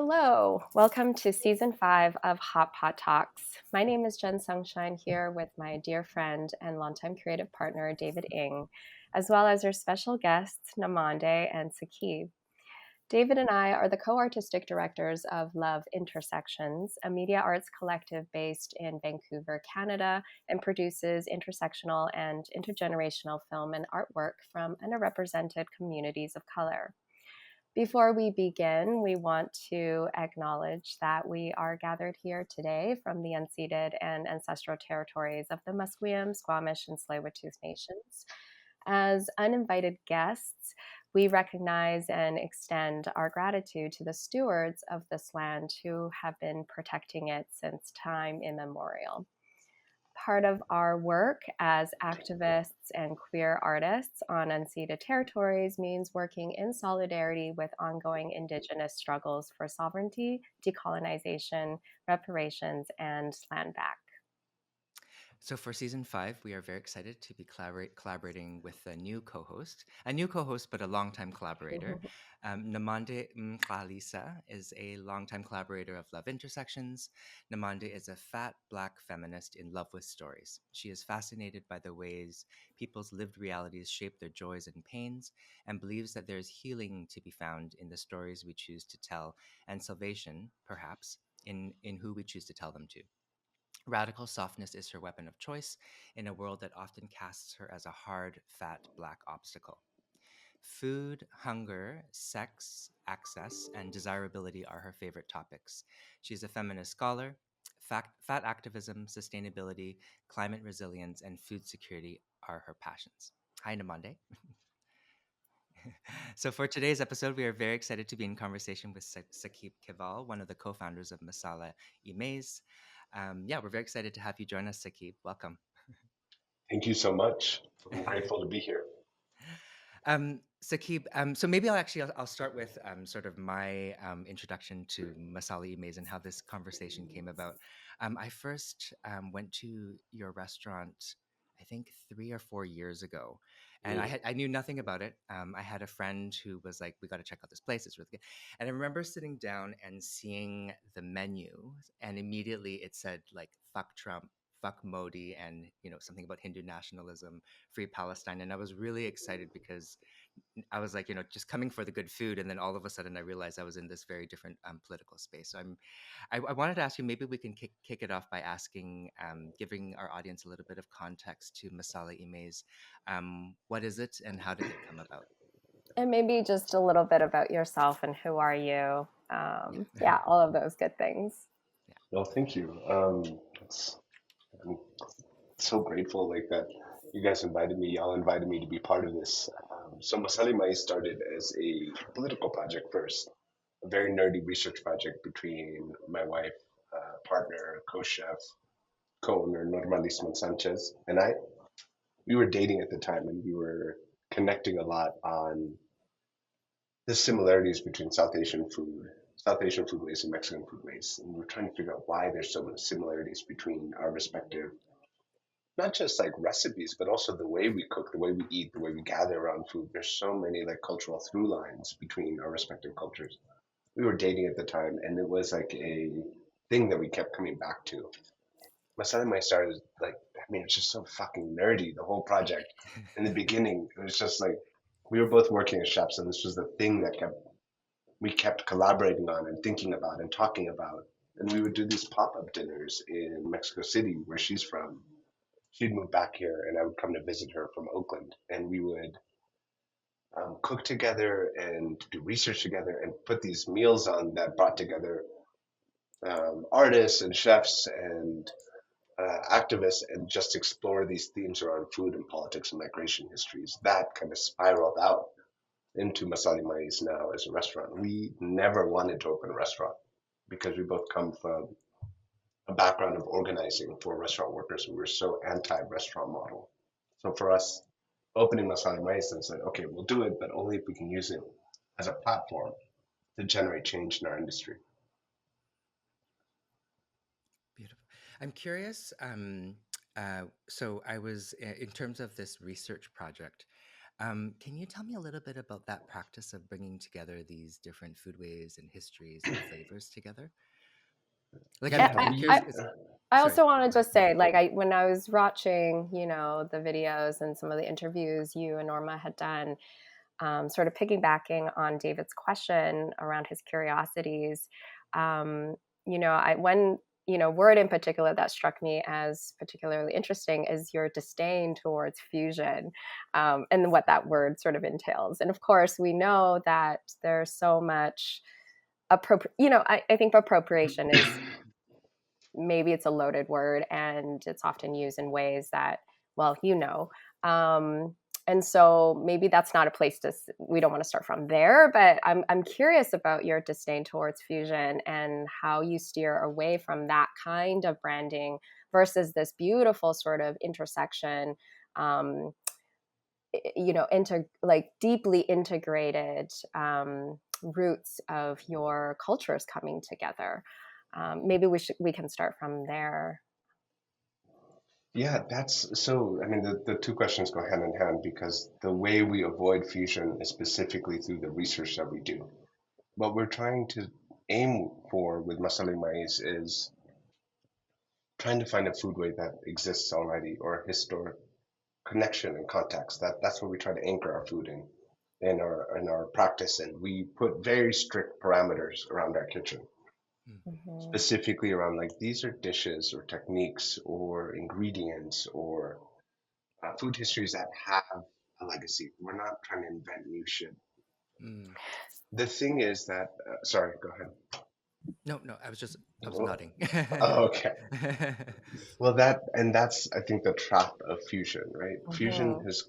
Hello, welcome to season 5 of Hot Pot Talks. My name is Jen Sunshine here with my dear friend and longtime creative partner, David Ng, as well as our special guests, Namande and Saqib. David and I are the co artistic directors of Love Intersections, a media arts collective based in Vancouver, Canada, and produces intersectional and intergenerational film and artwork from underrepresented communities of color. Before we begin, we want to acknowledge that we are gathered here today from the unceded and ancestral territories of the Musqueam, Squamish, and Tsleil-Waututh Nations. As uninvited guests, we recognize and extend our gratitude to the stewards of this land who have been protecting it since time immemorial. Part of our work as activists and queer artists on unceded territories means working in solidarity with ongoing Indigenous struggles for sovereignty, decolonization, reparations, and land back. So for season 5, we are very excited to be collaborating with a new co-host, but a longtime collaborator. Namande Mkhalisa is a longtime collaborator of Love Intersections. Namande is a fat Black feminist in love with stories. She is fascinated by the ways people's lived realities shape their joys and pains, and believes that there is healing to be found in the stories we choose to tell, and salvation, perhaps, in who we choose to tell them to. Radical softness is her weapon of choice in a world that often casts her as a hard, fat, black obstacle. Food, hunger, sex, access, and desirability are her favorite topics. She's a feminist scholar. Fat activism, sustainability, climate resilience, and food security are her passions. Hi, Namande. So, for today's episode, we are very excited to be in conversation with Saqib Keval, one of the co founders of Masala Maíz. Yeah, we're very excited to have you join us, Saqib. Welcome. Thank you so much. I'm grateful to be here. Saqib, so maybe I'll start with sort of my introduction to Masala Maíz and how this conversation came about. I first went to your restaurant, I think 3 or 4 years ago, and Mm. I knew nothing about it. I had a friend who was like, "We got to check out this place; it's really good." And I remember sitting down and seeing the menu, and immediately it said like "fuck Trump." Fuck Modi, and something about Hindu nationalism, free Palestine, and I was really excited because I was like, just coming for the good food, and then all of a sudden I realized I was in this very different political space. So I wanted to ask you, maybe we can kick it off by asking, giving our audience a little bit of context to Masala Imez. What is it, and how did it come about? And maybe just a little bit about yourself and who are you. Yeah, Yeah, all of those good things. yeah. Well, thank you. I'm so grateful like that you guys invited me. Y'all invited me to be part of this. So Masali Mai started as a political project first, a very nerdy research project between my wife, partner, co-chef, co-owner Norma Lisman Sanchez, and I. We were dating at the time, and we were connecting a lot on the similarities between South Asian foodways and Mexican foodways. And we're trying to figure out why there's so many similarities between our respective, not just like recipes, but also the way we cook, the way we eat, the way we gather around food. There's so many like cultural through lines between our respective cultures. We were dating at the time, and it was like a thing that we kept coming back to. My son and I started like, I mean, it's just so fucking nerdy, the whole project. In the beginning, it was just like we were both working as chefs, and this was the thing that we kept collaborating on and thinking about and talking about. And we would do these pop up dinners in Mexico City, where she's from. She'd move back here, and I would come to visit her from Oakland. And we would cook together and do research together and put these meals on that brought together artists and chefs and activists and just explore these themes around food and politics and migration histories. That kind of spiraled out into Masali Mais now as a restaurant. We never wanted to open a restaurant because we both come from a background of organizing for restaurant workers. We were so anti-restaurant model. So for us, opening Masali Mais and said, okay, we'll do it, but only if we can use it as a platform to generate change in our industry. Beautiful. I'm curious. So I was in terms of this research project. Can you tell me a little bit about that practice of bringing together these different foodways and histories and flavors together? Like, I, Yeah, I'm I, curious. I Sorry, also want to go ahead. just say, like, when I was watching, the videos and some of the interviews you and Norma had done, sort of piggybacking on David's question around his curiosities, um, one word in particular that struck me as particularly interesting is your disdain towards fusion, and what that word sort of entails. And of course, we know that there's so much I think appropriation is, maybe it's a loaded word, and it's often used in ways that, well, um, and so maybe that's not a place we don't want to start from there, but I'm curious about your disdain towards fusion and how you steer away from that kind of branding versus this beautiful sort of intersection, um, like deeply integrated, roots of your cultures coming together. Maybe we can start from there. yeah, that's so. I mean, the two questions go hand in hand because the way we avoid fusion is specifically through the research that we do. What we're trying to aim for with Masala Maíz is trying to find a foodway that exists already or historic connection and context. That's what we try to anchor our food in our practice, and we put very strict parameters around our kitchen, Mm, Mm-hmm. specifically around like these are dishes or techniques or ingredients or food histories that have a legacy. We're not trying to invent new shit. mm. The thing is that, sorry, go ahead. No, no, I was Oh, nodding. okay. Well, that's I think the trap of fusion, right? Fusion Mm-hmm. has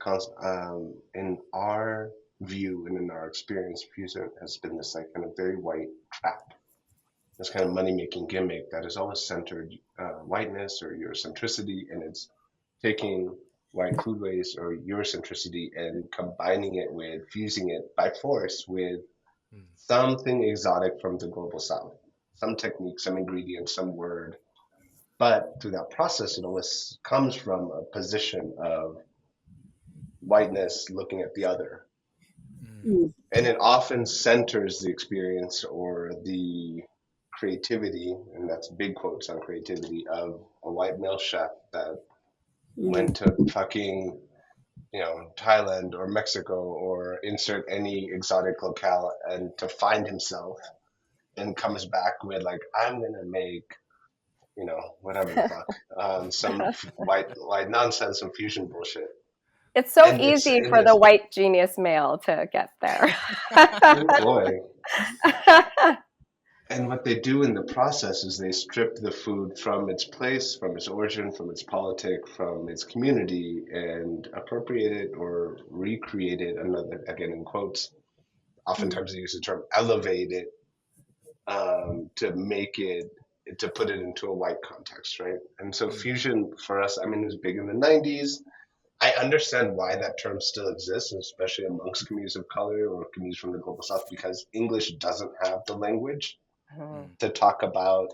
in our view and in our experience, fusion has been this like kind of very white trap, this kind of money making gimmick that has always centered whiteness or Eurocentricity, and it's taking white foodways or Eurocentricity and combining it with fusing it by force with Mm, something exotic from the global south, some technique, some ingredient, some word. But through that process, it always comes from a position of whiteness looking at the other. mm, Mm. And it often centers the experience or the creativity, and that's big quotes on creativity, of a white male chef that Mm. went to fucking, Thailand or Mexico or insert any exotic locale and to find himself and comes back with like, I'm gonna make, whatever the fuck, some white nonsense, some fusion bullshit. It's so And it's easy in for the this, white genius male to get there. oh boy. And what they do in the process is they strip the food from its place, from its origin, from its politic, from its community, and appropriate it or recreate it. Another, again, in quotes, Mm. oftentimes they use the term elevate it, to make it, to put it into a white context, right? And so mm, fusion for us, I mean, it was big in the 90s. I understand why that term still exists, especially amongst communities of color or communities from the global south, because English doesn't have the language Mhm. mm, to talk about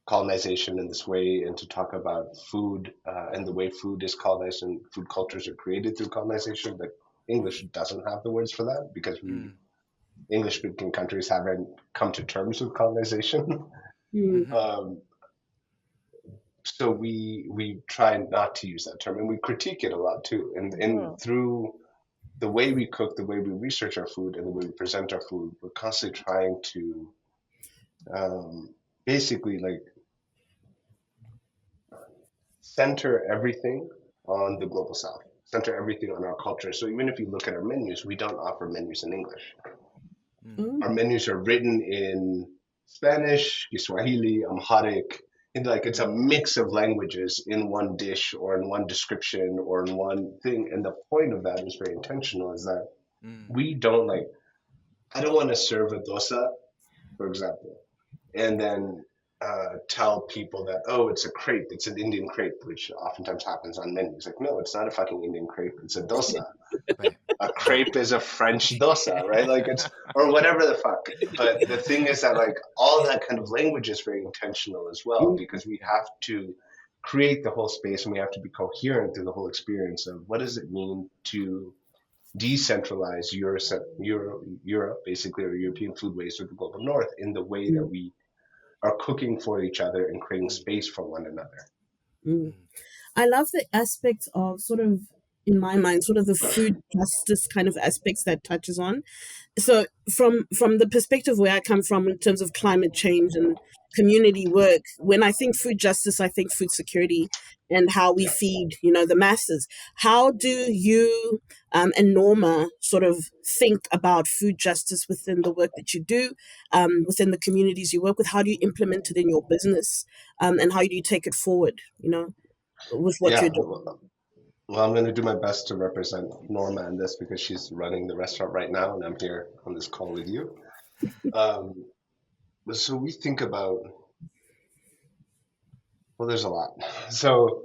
colonization in this way and to talk about food and the way food is colonized and food cultures are created through colonization. But English doesn't have the words for that because we mm, English speaking countries haven't come to terms with colonization. Mm. mhm, um, so we try not to use that term and we critique it a lot too. And Mhm. through the way we cook, the way we research our food, and the way we present our food, we're constantly trying to um, basically like center everything on the global south, center everything on our culture. So even if you look at our menus, we don't offer menus in English. mm, Mm. Our menus are written in Spanish, Kiswahili, Amharic, and like it's a mix of languages in one dish or in one description or in one thing. And the point of that is very intentional, is that mm, we don't like, I don't want to serve a dosa, for example, and then tell people that, oh, it's a crepe, it's an Indian crepe, which oftentimes happens on menus. Like, no, it's not a fucking Indian crepe, it's a dosa. right. A Right. crepe is a French dosa, right? Like it's, or whatever the fuck. But the thing is that like all that kind of language is very intentional as well, Mm. because we have to create the whole space and we have to be coherent through the whole experience of what does it mean to decentralize Europe, basically, or European foodways with the global north in the way that Mm, we are cooking for each other and creating Mm, space for one another. mm. mm, I love the aspect of sort of, in my mind, sort of the food justice kind of aspects that touches on. So from the perspective where I come from in terms of climate change and community work, when I think food justice, I think food security and how we Yeah. feed, the masses. How do you and Norma sort of think about food justice within the work that you do, within the communities you work with? How do you implement it in your business, and how do you take it forward? With what Yeah. you're doing. Well, I'm going to do my best to represent Norma in this because she's running the restaurant right now, and I'm here on this call with you. Um, so we think about, well, there's a lot. So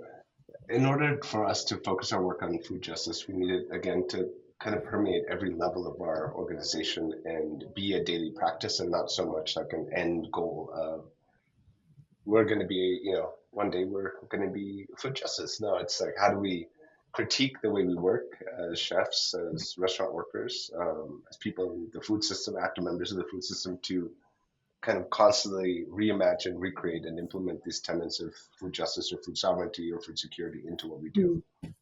in order for us to focus our work on food justice, we needed, again, to kind of permeate every level of our organization and be a daily practice and not so much like an end goal of we're going to be, one day we're going to be food justice. No, it's like, how do we critique the way we work as chefs, as restaurant workers, as people in the food system, active members of the food system to kind of constantly reimagine, recreate, and implement these tenets of food justice or food sovereignty or food security into what we do. Mm,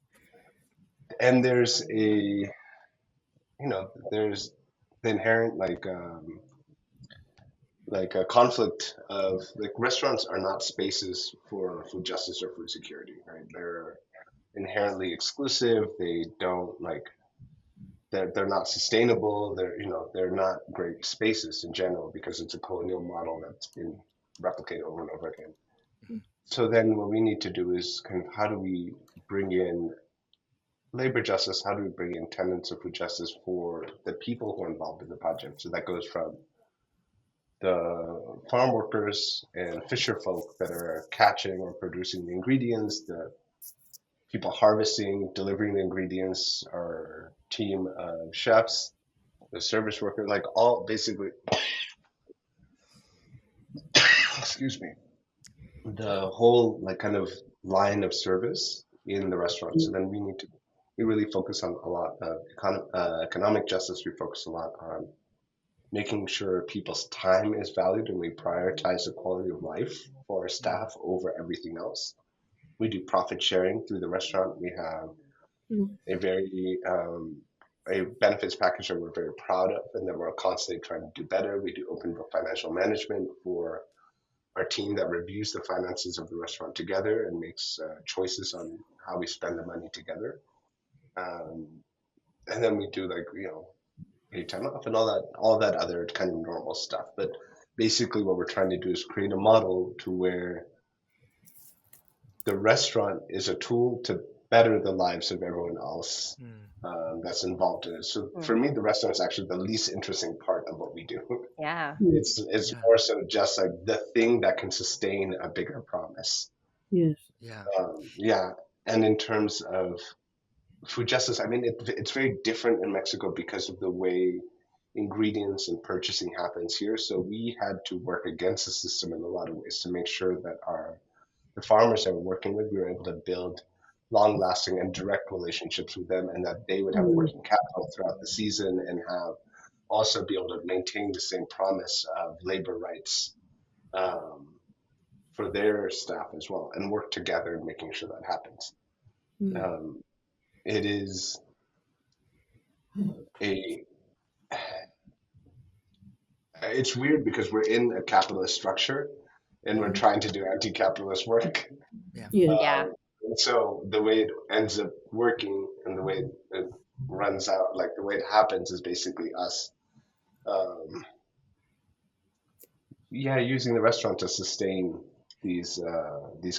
And there's the inherent like a conflict of like restaurants are not spaces for food justice or food security, right? They're inherently exclusive. They don't like they're not sustainable. They're not great spaces in general because it's a colonial model that's been replicated over and over again. mhm, So then what we need to do is kind of how do we bring in labor justice? How do we bring in tenets of food justice for the people who are involved in the project? So that goes from the farm workers and fisher folk that are catching or producing the ingredients, the people harvesting, delivering the ingredients, our team of chefs, the service worker, like all basically, excuse me, the whole like kind of line of service in the restaurant. So mm, then we really focus on a lot of economic justice. We focus a lot on making sure people's time is valued and we prioritize the quality of life for our mm, staff over everything else. We do profit sharing through the restaurant. We have mm, a very a benefits package that we're very proud of and that we're constantly trying to do better. We do open book financial management for our team that reviews the finances of the restaurant together and makes choices on how we spend the money together. Um, and then we do like paid time off and all that other kind of normal stuff. But basically, what we're trying to do is create a model to where the restaurant is a tool to better the lives of everyone else mm, that's involved in it. So for Mm. me, the restaurant is actually the least interesting part of what we do. Yeah. mm. It's yeah, more so just like the thing that can sustain a bigger promise. Yes. yeah, Yeah, and in terms of food justice, I mean, it's very different in Mexico because of the way ingredients and purchasing happens here. So we had to work against the system in a lot of ways to make sure that the farmers that we're working with, we were able to build long-lasting and direct relationships with them, and that they would have Mm, working capital throughout the season and have also be able to maintain the same promise of labor rights um, for their staff as well, and work together in making sure that happens. mm, Um, it is a it's weird because we're in a capitalist structure and we're mm. trying to do anti-capitalist work. yeah, Yeah. Yeah. And so the way it ends up working and the way it runs out, like the way it happens, is basically us, um, yeah, using the restaurant to sustain these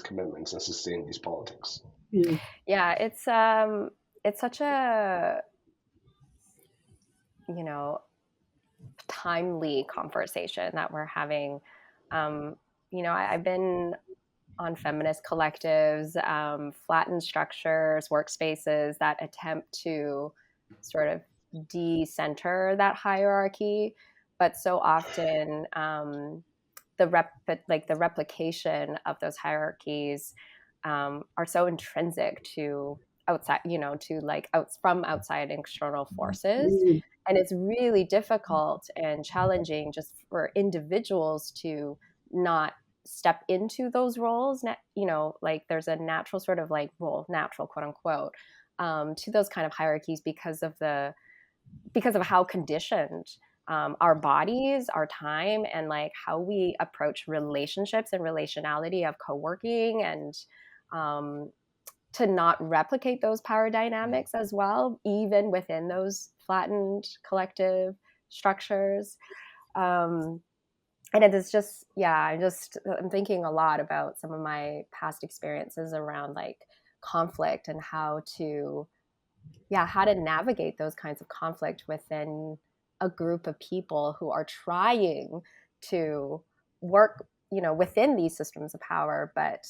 commitments and sustain these politics. Yeah. Yeah. It's such a, you know, timely conversation that we're having. Um, I've been on feminist collectives, flattened structures, workspaces that attempt to sort of de-center that hierarchy, but so often the replication of those hierarchies are so intrinsic to outside, to like from outside external forces. Mm. And it's really difficult and challenging just for individuals to not step into those roles. Like there's a natural sort of like natural quote unquote, to those kind of hierarchies because of how conditioned our bodies, our time, and like how we approach relationships and relationality of co-working, and to not replicate those power dynamics as well, even within those flattened collective structures. And it is just, yeah, I'm thinking a lot about some of my past experiences around like conflict and how to navigate those kinds of conflict within a group of people who are trying to work, within these systems of power. But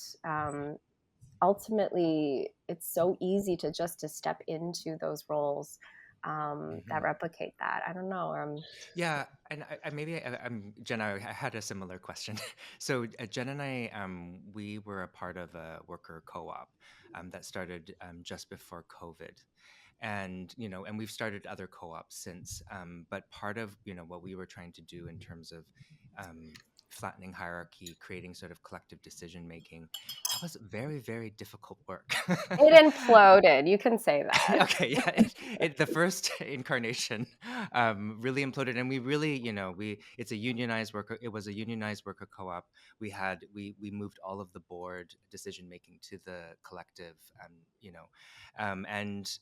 ultimately, it's so easy to step into those roles that replicate that. I don't know. Yeah, and Jen. I had a similar question. So Jen and I, we were a part of a worker co-op that started just before COVID, and and we've started other co-ops since. But part of what we were trying to do in terms of flattening hierarchy, creating sort of collective decision making, that was very, very difficult work. It imploded. You can say that. Okay, yeah, the first incarnation really imploded, and we really, it's a unionized worker. It was a unionized worker co-op. We moved all of the board decision making to the collective, and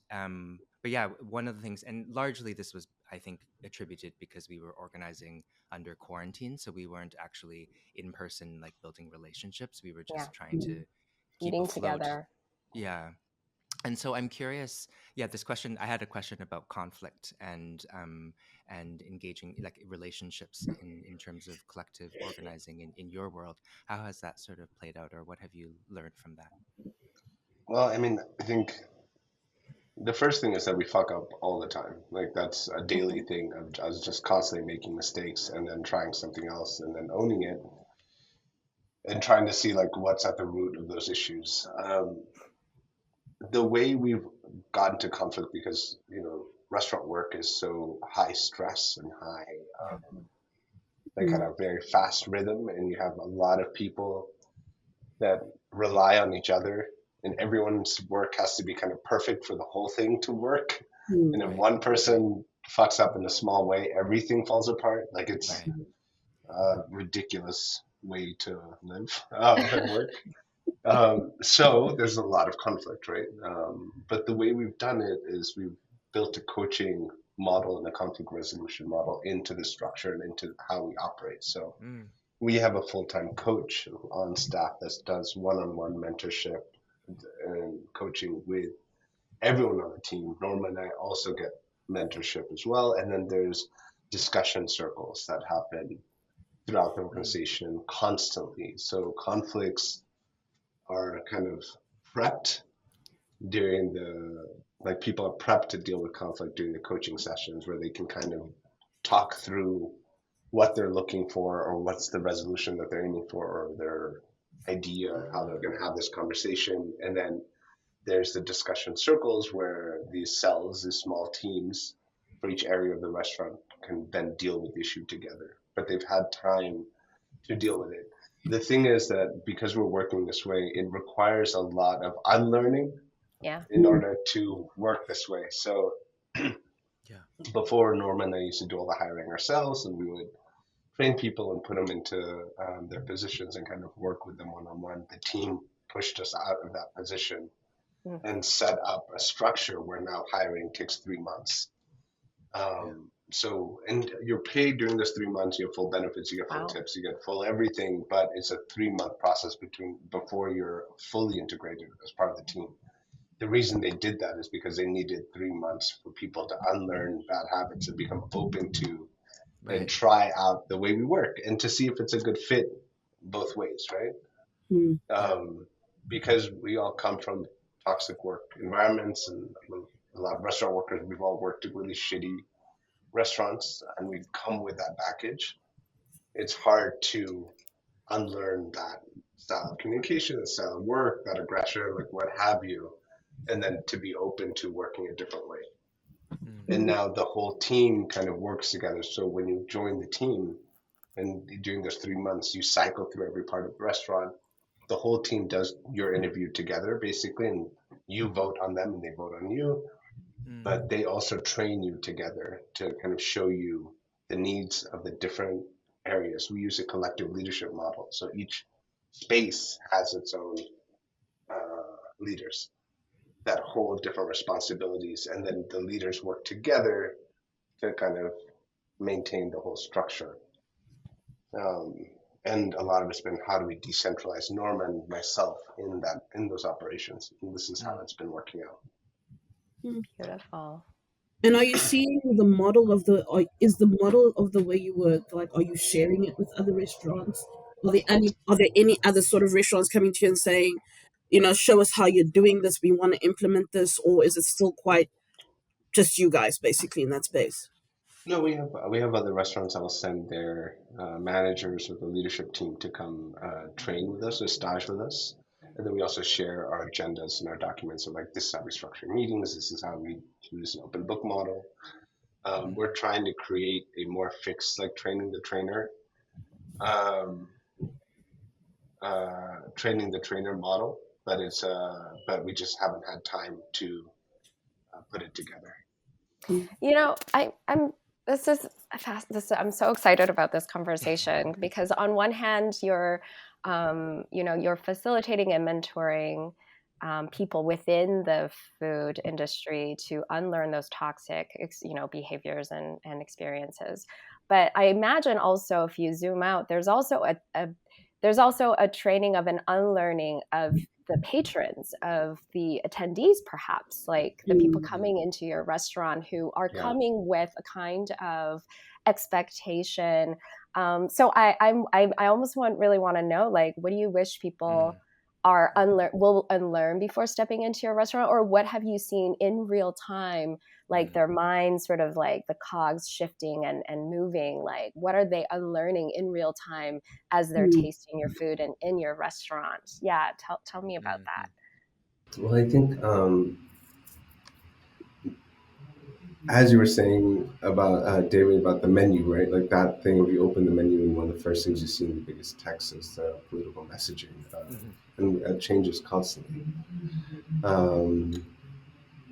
but yeah, one of the things, and largely this was, I think, attributed because we were organizing under quarantine, so we weren't actually in person, like building relationships. We were Yeah, just trying to keep eating afloat. together. Yeah. And so I'm curious, yeah, I had a question about conflict and engaging like relationships in terms of collective organizing in your world. How has that sort of played out, or what have you learned from that? Well, I mean, I think the first thing is that we fuck up all the time. Like that's a daily thing of us just constantly making mistakes and then trying something else and then owning it and trying to see like what's at the root of those issues. The way we've gotten to conflict because restaurant work is so high stress and high like kind of very fast rhythm, and you have a lot of people that rely on each other, and everyone's work has to be kind of perfect for the whole thing to work. Mm. And if Right, one person fucks up in a small way, everything falls apart. Like it's right. a ridiculous way to live and work. So there's a lot of conflict, right? But the way we've done it is we've built a coaching model and a conflict resolution model into the structure and into how we operate. So Mm, we have a full-time coach on staff that does one-on-one mentorship and coaching with everyone on the team. Norma and I also get mentorship as well. And then there's discussion circles that happen throughout the mm, organization constantly. So conflicts are kind of prepped during like people are prepped to deal with conflict during the coaching sessions where they can kind of talk through what they're looking for or what's the resolution that they're aiming for or their idea of how they're going to have this conversation. And then there's the discussion circles where these cells, these small teams for each area of the restaurant can then deal with the issue together. But they've had time to deal with it. The thing is that because we're working this way, it requires a lot of unlearning Yeah. in order to work this way. So yeah. before, Norma and I used to do all the hiring ourselves, and we would train people and put them into their positions and kind of work with them one on one. The team pushed us out of that position Mm. and set up a structure where now hiring takes 3 months. Yeah. And you're paid during those 3 months. You have full benefits, you get full Wow. tips, you get full everything, but it's a 3 month process before you're fully integrated as part of the team. The reason they did that is because they needed 3 months for people to unlearn bad habits and become open to and Right. try out the way we work and to see if it's a good fit both ways, right? Mm. Yeah. Because we all come from toxic work environments and a lot of restaurant workers, we've all worked at really shitty restaurants and we've come with that baggage. It's hard to unlearn that style of communication, that style of work, that aggression, like what have you, and then to be open to working a different way. Mm. And now the whole team kind of works together. So when you join the team and during those 3 months, you cycle through every part of the restaurant. The whole team does your interview together, basically, and you vote on them and they vote on you. Mm. But they also train you together to kind of show you the needs of the different areas. We use a collective leadership model. So each space has its own leaders that hold different responsibilities, and then the leaders work together to kind of maintain the whole structure. Um, and a lot of it's been how do we decentralize Norma and myself in those operations. And this is how Mm. it's been working out. Beautiful. And are you seeing the model of the, or is the model of the way you work, like, are you sharing it with other restaurants? Are there any other sort of restaurants coming to you and saying, show us how you're doing this, we want to implement this, or is it still quite just you guys basically in that space? No, we have other restaurants that will send their managers or the leadership team to come train with us or stage with us, and then we also share our agendas and our documents. So like this is how we structure meetings. This is how we use an open book model. Mm. We're trying to create a more fixed, like um, training the trainer model, but we just haven't had time to put it together. You know, I'm this is I'm so excited about this conversation because on one hand, you're facilitating and mentoring people within the food industry to unlearn those toxic, behaviors and experiences. But I imagine also if you zoom out, there's also a training of an unlearning of the patrons, of the attendees, perhaps like the people Mm. coming into your restaurant who are Yeah. coming with a kind of expectation. So I almost really want to know, like, what do you wish people Mm. will unlearn before stepping into your restaurant, or what have you seen in real time, like Mm. their minds sort of like the cogs shifting and moving, like what are they unlearning in real time as they're Mm. tasting your food and in your restaurant? Yeah, tell me about that. Mm. Well, I think as you were saying about David, about the menu, right? Like that thing, if you open the menu and one of the first things you see in the biggest text is the political messaging, Mm. and it changes constantly. Um,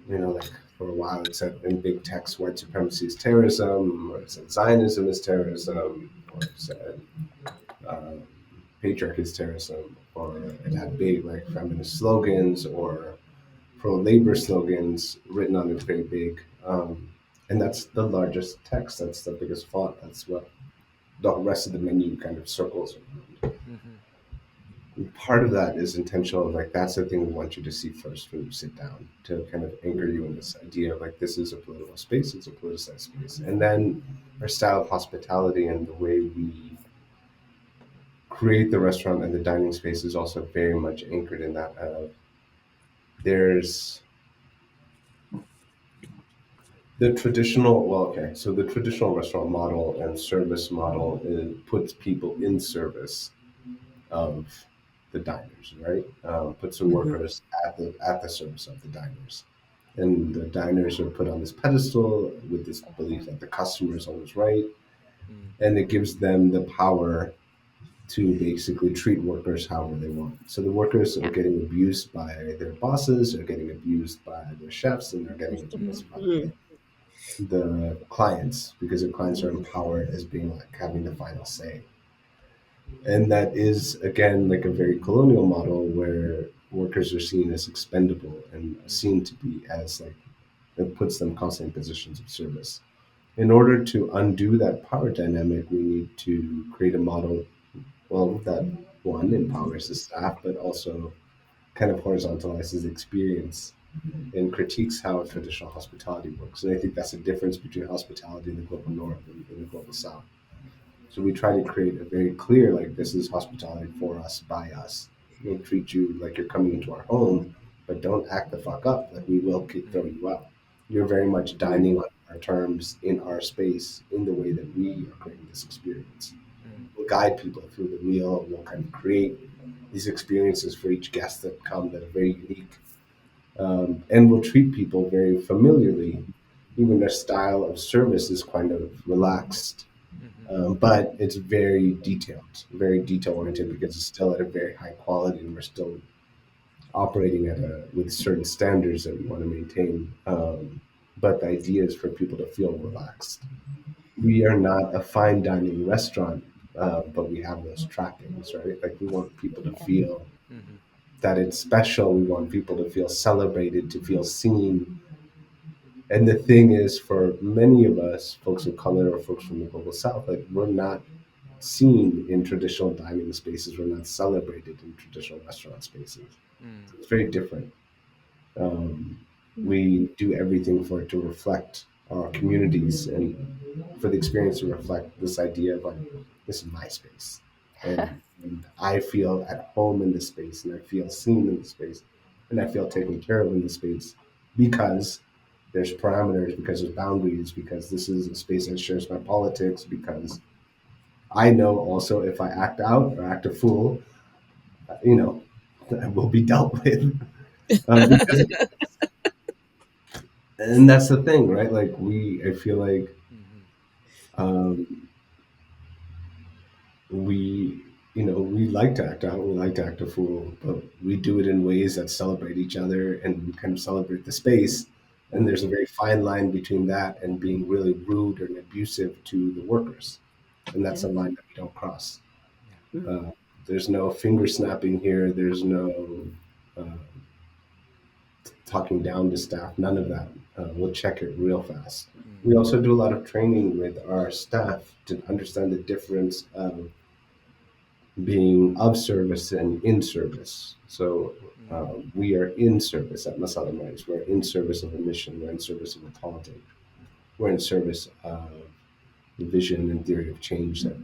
like for a while it said in big text, white supremacy is terrorism, or it said Zionism is terrorism, or it said um, patriarchy is terrorism, or it had big like feminist slogans or pro-labor slogans written on it very big. And that's the largest text. That's the biggest font. That's what the rest of the menu kind of circles around. Mm. And part of that is intentional. Like that's the thing we want you to see first when you sit down to kind of anchor you in this idea of like this is a political space. It's a politicized space. And then our style of hospitality and the way we create the restaurant and the dining space is also very much anchored in that. There's The traditional, well, okay, so the traditional restaurant model and service model puts people in service of the diners, right? Puts the Mhm. workers at the service of the diners, and the diners are put on this pedestal with this belief that the customer is always right, Mm. and it gives them the power to basically treat workers however they want. So the workers are Yeah. getting abused by their bosses, are getting abused by their chefs, and they're getting Mhm. abused by Mm. the clients because the clients are empowered as being like having the final say. And that is again like a very colonial model where workers are seen as expendable and Mm. seen to be as like it puts them constantly in positions of service. In order to undo that power dynamic, we need to create a model, well, that one empowers the staff, but also kind of horizontalizes experience and critiques how traditional hospitality works. And I think that's the difference between hospitality in the global north and in the global south. So we try to create a very clear, like, this is hospitality for us, by us. We'll treat you like you're coming into our home, but don't act the fuck up. Like, we will throw Mm. you out. You're very much dining on our terms, in our space, in the way that we are creating this experience. Mm. We'll guide people through the meal. We'll kind of create these experiences for each guest that come that are very unique, and will treat people very familiarly. Even their style of service is kind of relaxed, Mm-hmm. but it's very detail oriented because it's still at a very high quality, and we're still operating at with certain standards that we want to maintain. But the idea is for people to feel relaxed. We are not a fine dining restaurant, but we have those trappings, right? Like we want people to Yeah. feel Mm-hmm. that it's special. We want people to feel celebrated, to feel seen. And the thing is, for many of us, folks of color or folks from the global south, like we're not seen in traditional dining spaces. We're not celebrated in traditional restaurant spaces. Mm. So it's very different. Um, we do everything for it to reflect our communities and for the experience to reflect this idea of like, this is my space. And I feel at home in this space and I feel seen in the space and I feel taken care of in the space because there's parameters, because there's boundaries, because this is a space that shares my politics, because I know also if I act out or act a fool, you know, I will be dealt with. Because, and that's the thing, right? Like I feel like Mm-hmm. um, we, we like to act out, we like to act a fool, but we do it in ways that celebrate each other and kind of celebrate the space. And there's a very fine line between that and being really rude and abusive to the workers. And that's a Yeah. line that we don't cross. Yeah. Uh, there's no finger snapping here. There's no uh, talking down to staff. None of that. We'll check it real fast. Mm. We also do a lot of training with our staff to understand the difference of being of service and in service. So Mm. we are in service at Masala Maíz. We're in service of a mission. We're in service of a politics. We're in service of the vision and theory of change that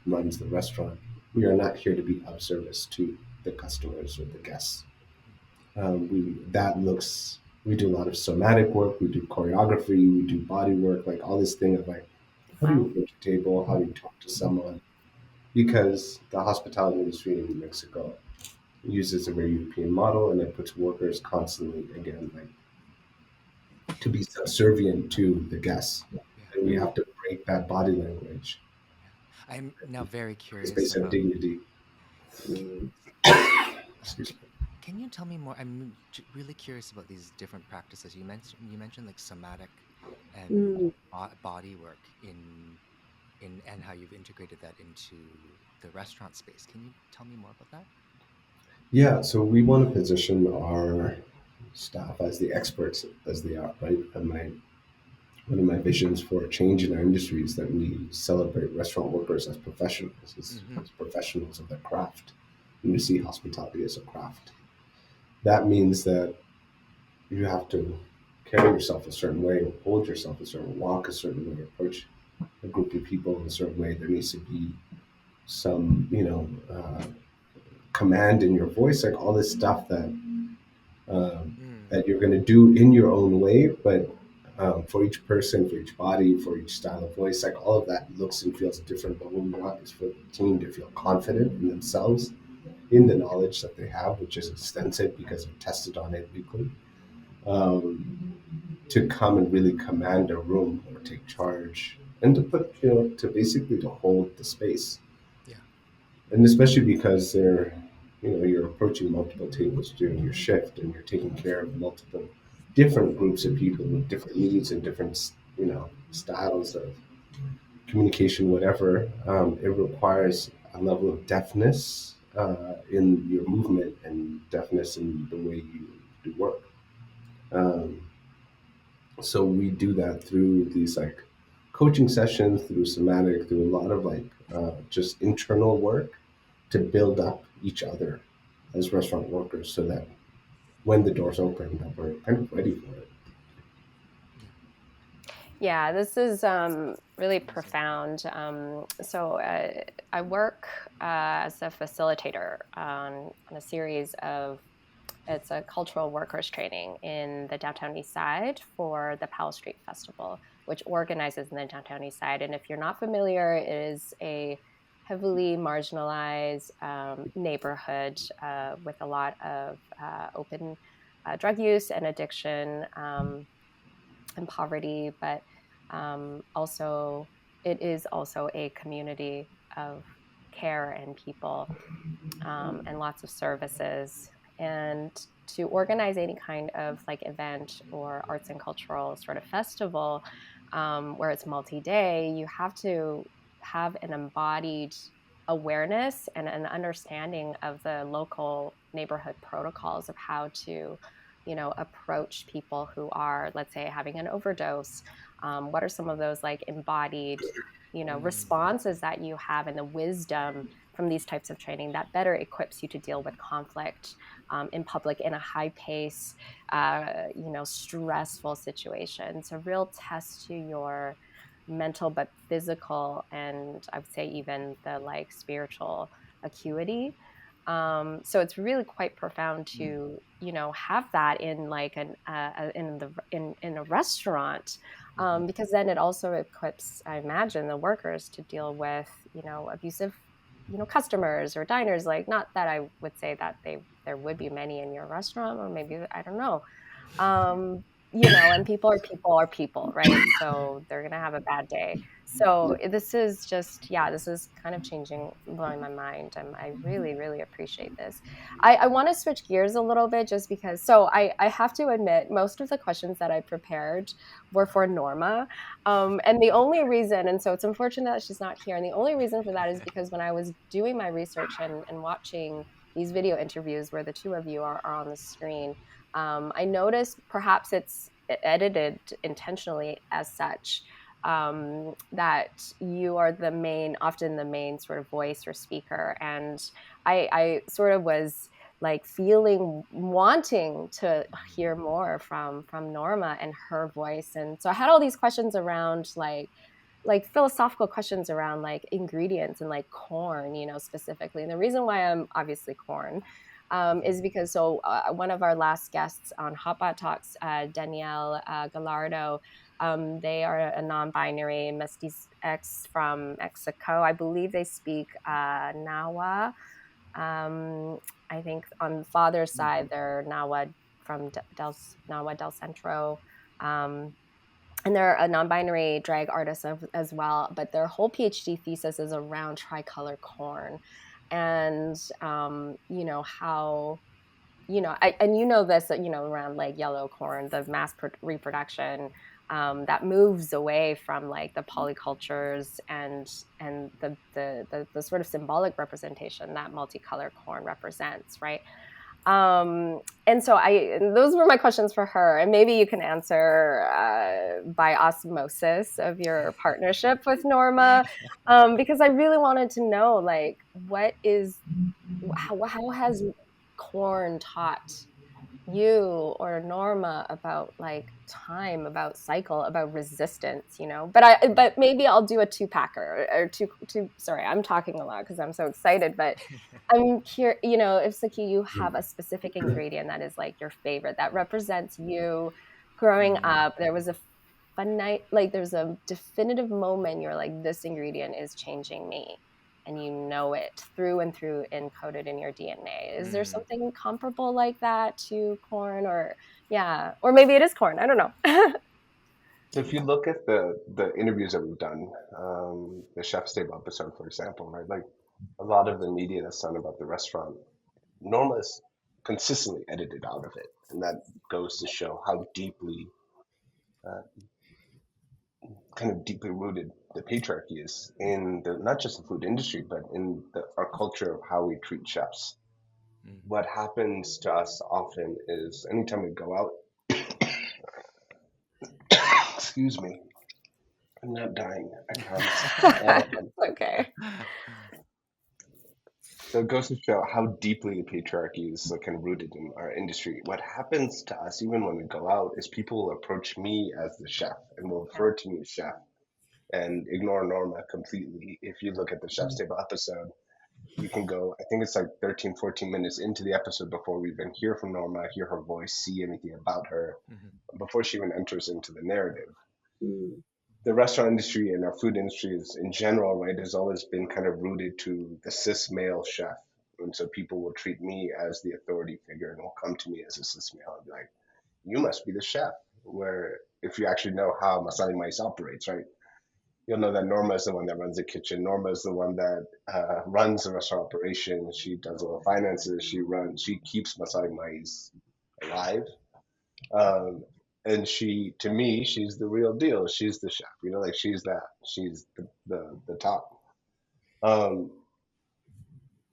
runs the restaurant. We are not here to be of service to the customers or the guests. We do a lot of somatic work. We do choreography. We do body work. Like all this thing of like, how do you Wow. approach a table? How do you talk to someone? Because the hospitality industry in Mexico uses a very European model, and it puts workers constantly again like to be subservient to the guests, Yeah. and we have to break that body language, Yeah. I'm now very the curious space of about. dignity. C- Excuse me. can you tell me more? I'm really curious about these different practices. You mentioned like somatic and Mm. body work in and how you've integrated that into the restaurant space. Can you tell me more about that? Yeah, so we want to position our staff as the experts as they are, right? And one of my visions for a change in our industry is that we celebrate restaurant workers as professionals, Mm-hmm. as professionals of their craft. And we see hospitality as a craft. That means that you have to carry yourself a certain way, hold yourself a certain way, walk a certain way, approach a group of people in a certain way. There needs to be some, command in your voice, like all this stuff um, Mm. that you're going to do in your own way, but for each person, for each body, for each style of voice, like all of that looks and feels different. But what we want is for the team to feel confident in themselves, in the knowledge that they have, which is extensive because we tested on it weekly, um, to come and really command a room or take charge and to put, to basically to hold the space. Yeah. And especially because you're approaching multiple tables during your shift and you're taking care of multiple different groups of people with different needs and different styles of communication, whatever. It requires a level of deftness in your movement and deftness in the way you do work. um, so we do that through these like coaching sessions, through somatic, through a lot of like just internal work to build up each other as restaurant workers so that when the doors open that we're kind of ready for it. Yeah. Yeah, this is really Amazing. profound. I work as a facilitator on a series of it's a cultural workers training in the downtown east side for the Powell Street Festival, which organizes in the downtown east side. And if you're not familiar, it is a heavily marginalized neighborhood with a lot of open drug use and addiction, and poverty, but also it is also a community of care and people, and lots of services. And to organize any kind of like event or arts and cultural sort of festival, where it's multi-day, you have to have an embodied awareness and an understanding of the local neighborhood protocols of how to, approach people who are, let's say, having an overdose. What are some of those like embodied, responses that you have, and the wisdom from these types of training that better equips you to deal with conflict in public in a high pace, stressful situation. It's a real test to your mental, but physical, and I would say even the like spiritual acuity. So it's really quite profound to, have that in like in a restaurant, because then it also equips, I imagine, the workers to deal with, abusive, customers or diners. Like, not that I would say that there would be many in your restaurant, or maybe, I don't know. And people are people, right? So they're gonna have a bad day. So this is just, yeah, this is kind of blowing my mind. And I really, really appreciate this. I want to switch gears a little bit, just because, so I have to admit, most of the questions that I prepared were for Norma. And the only reason, and so it's unfortunate that she's not here. And the only reason for that is because when I was doing my research and watching these video interviews where the two of you are on the screen, I noticed, perhaps it's edited intentionally as such, that you are often the main sort of voice or speaker. And I sort of was like wanting to hear more from Norma and her voice. And so I had all these questions around like philosophical questions around like ingredients and like corn, specifically. And the reason why I'm obviously corn, is because one of our last guests on Hotbot Talks, Danielle Gallardo, they are a non-binary Mestiz from Mexico. I believe they speak Nahua. I think on the father's side, they're Nahua from Nahua del Centro. And they're a non-binary drag artist as well, but their whole PhD thesis is around tricolor corn. And how, this, around like yellow corn, the mass reproduction, that moves away from like the polycultures and the sort of symbolic representation that multicolor corn represents, right? And so those were my questions for her, and maybe you can answer by osmosis of your partnership with Norma, because I really wanted to know, like, how has corn taught you or Norma about like time, about cycle, about resistance, but maybe I'll do a two-packer or two. Sorry, I'm talking a lot because I'm so excited, but I'm curious, if Saqib, you have a specific ingredient that is like your favorite, that represents you growing up. There was a fun night, like there's a definitive moment you're like, this ingredient is changing me, and it through and through, encoded in your DNA. Is there something comparable like that to corn, or maybe it is corn? I don't know. So if you look at the interviews that we've done, the Chef's Table episode, for example, right? Like a lot of the media that's done about the restaurant, Norma's consistently edited out of it, and that goes to show how deeply, kind of deeply rooted the patriarchy is in not just the food industry, but in our culture of how we treat chefs. What happens to us often is anytime we go out, excuse me, I'm not dying, I promise. Okay. So it goes to show how deeply the patriarchy is kind of rooted in our industry. What happens to us, even when we go out, is people will approach me as the chef and will refer to me as chef and ignore Norma completely. If you look at the Chef's Table episode, you can go, I think it's like 13, 14 minutes into the episode before we even hear from Norma, hear her voice, see anything about her, before she even enters into the narrative. The restaurant industry and our food industry is in general, right, has always been kind of rooted to the cis male chef. And so people will treat me as the authority figure and will come to me as a Sismail and be like, you must be the chef. Where if you actually know how Masala Maíz operates, right? You'll know that Norma is the one that runs the kitchen. Norma is the one that runs the restaurant operation. She does all the finances. She keeps Masala Maíz alive. Um, and to me, she's the real deal. She's the chef, like she's that. She's the top. Um,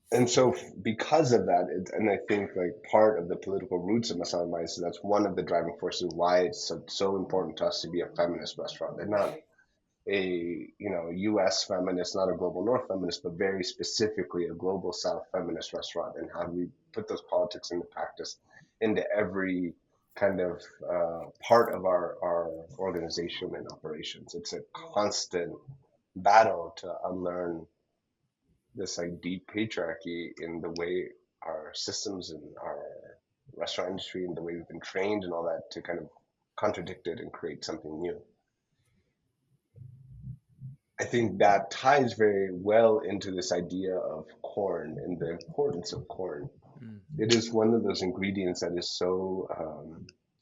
and so because of that, and I think like part of the political roots of Masala Maíz, that's one of the driving forces why it's so important to us to be a feminist restaurant and not a U.S. feminist, not a global North feminist, but very specifically a global South feminist restaurant. And how do we put those politics into practice into every kind of part of our organization and operations? It's a constant battle to unlearn this like deep patriarchy in the way our systems and our restaurant industry and the way we've been trained and all that to kind of contradict it and create something new. I think that ties very well into this idea of corn and the importance of corn. It is one of those ingredients that is so